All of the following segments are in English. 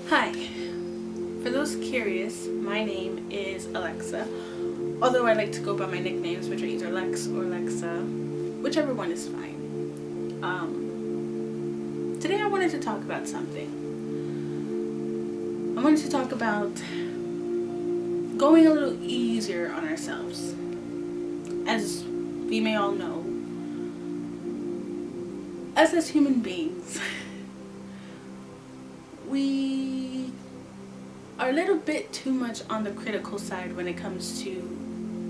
Hi, for those curious, my name is Alexa, although I like to go by my nicknames, which are either Lex or Lexa, whichever one is fine. Today I wanted to talk about something. I wanted to talk about going a little easier on ourselves. As we may all know, us as human beings, we are a little bit too much on the critical side when it comes to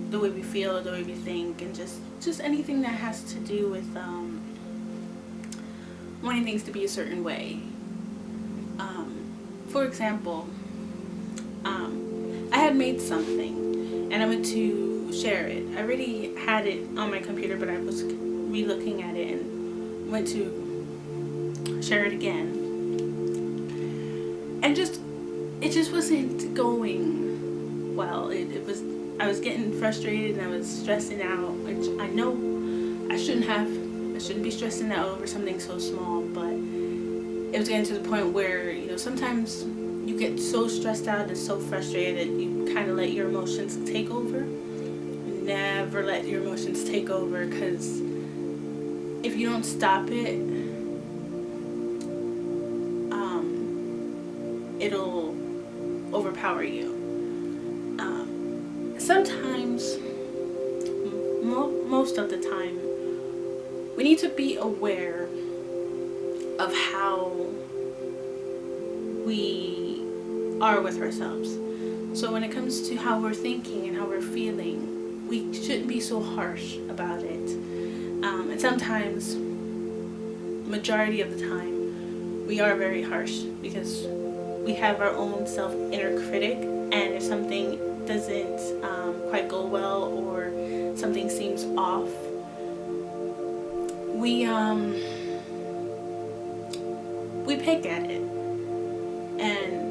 the way we feel, the way we think, and just anything that has to do with wanting things to be a certain way. For example, I had made something and I went to share it. I already had it on my computer, but I was re-looking at it and went to share it again. And it just wasn't going well. I was getting frustrated and I was stressing out, which I know I shouldn't be stressing out over something so small, but it was getting to the point where, sometimes you get so stressed out and so frustrated that you kind of let your emotions take over. Never let your emotions take over, because if you don't stop it, it'll overpower you. Sometimes, most of the time, we need to be aware of how we are with ourselves. So when it comes to how we're thinking and how we're feeling, we shouldn't be so harsh about it. And sometimes, majority of the time, we are very harsh because we have our own inner critic, and if something doesn't quite go well or something seems off, we pick at it, and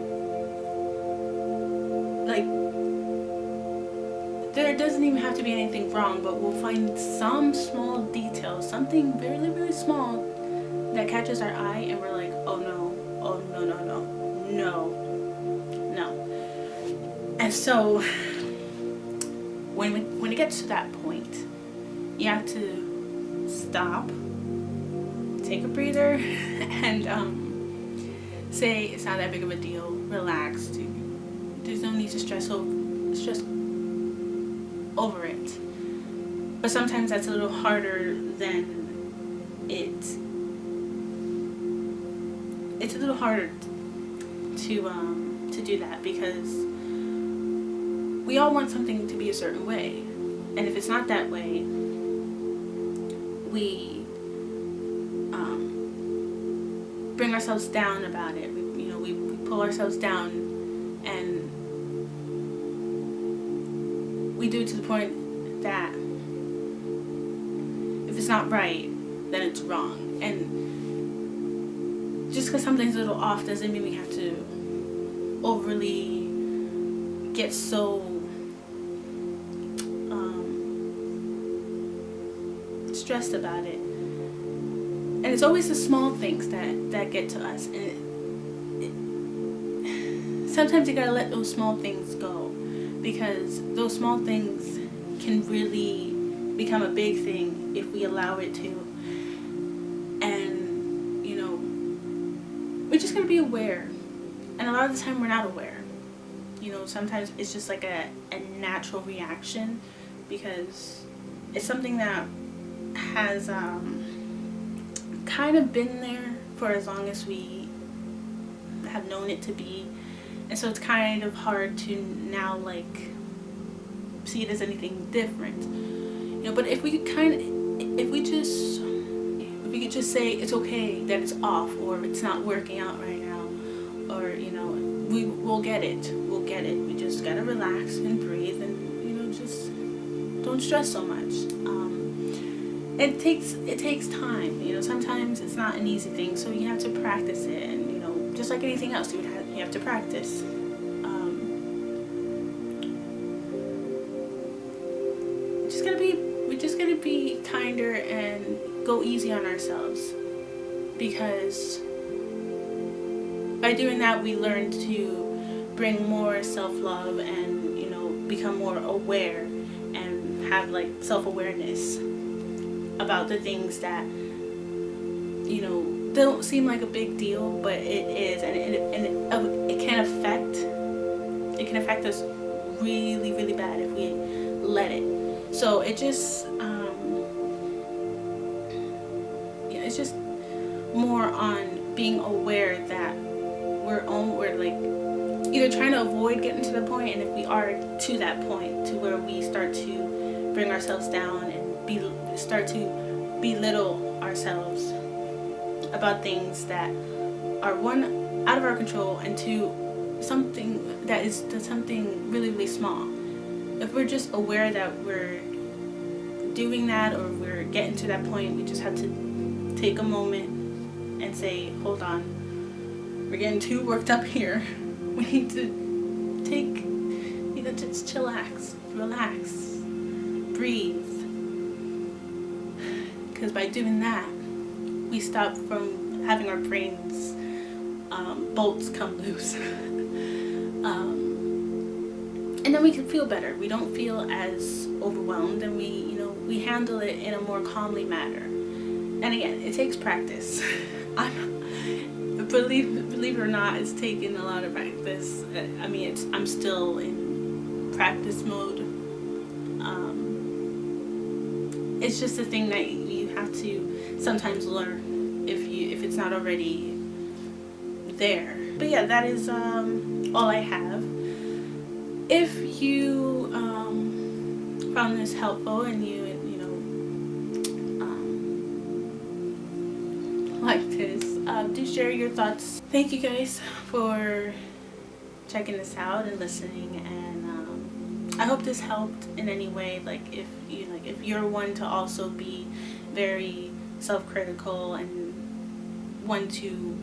there doesn't even have to be anything wrong, but we'll find some small detail, something really, really small that catches our eye, and we're like, oh no, no. And so when it gets to that point, you have to stop, take a breather, and say it's not that big of a deal, relax. There's no need to stress over it. But sometimes that's a little harder than it's a little harder to do that, because we all want something to be a certain way, and if it's not that way, we bring ourselves down about it. We pull ourselves down, and we do it to the point that if it's not right, then it's wrong. And just because something's a little off doesn't mean we have to overly get so stressed about it. And it's always the small things that get to us, and sometimes you gotta let those small things go, because those small things can really become a big thing if we allow it to. And we're just gonna be aware, and a lot of the time we're not aware. Sometimes it's just like a natural reaction, because it's something that has kind of been there for as long as we have known it to be, and so it's kind of hard to now see it as anything different. But if we could just say it's okay that it's off, or it's not working out right now, or we'll get it. We just gotta relax and breathe, and just don't stress so much. It takes time. Sometimes it's not an easy thing, so you have to practice it, and just like anything else, you have to practice. We're just gonna be kinder and go easy on ourselves, because by by doing that, we learn to bring more self-love and, you know, become more aware and have like self-awareness about the things that, you know, don't seem like a big deal, but it is, and it can affect us really, really bad if we let it. So it just it's just more on being aware that we're like either trying to avoid getting to the point, and if we are to that point to where we start to bring ourselves down and start to belittle ourselves about things that are, one, out of our control, and two, something that's something really, really small. If we're just aware that we're doing that, or we're getting to that point, we just have to take a moment and say, hold on, we're getting too worked up here. We need to just chillax, relax, breathe. Because by doing that, we stop from having our brains bolts come loose. And then we can feel better. We don't feel as overwhelmed, and we handle it in a more calmly manner. And again, it takes practice. Believe it or not, it's taken a lot of practice. I mean, I'm still in practice mode. It's just a thing that you have to sometimes learn if it's not already there. But yeah, that is all I have. If you found this helpful and you like this, do share your thoughts. Thank you guys for checking this out and listening, and I hope this helped in any way. Like if you're one to also be very self-critical and one to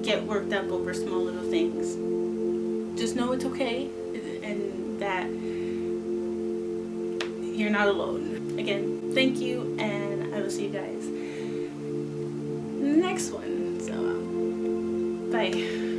get worked up over small little things, just know it's okay, and that you're not alone. Again, thank you, and I will see you guys next one. So bye.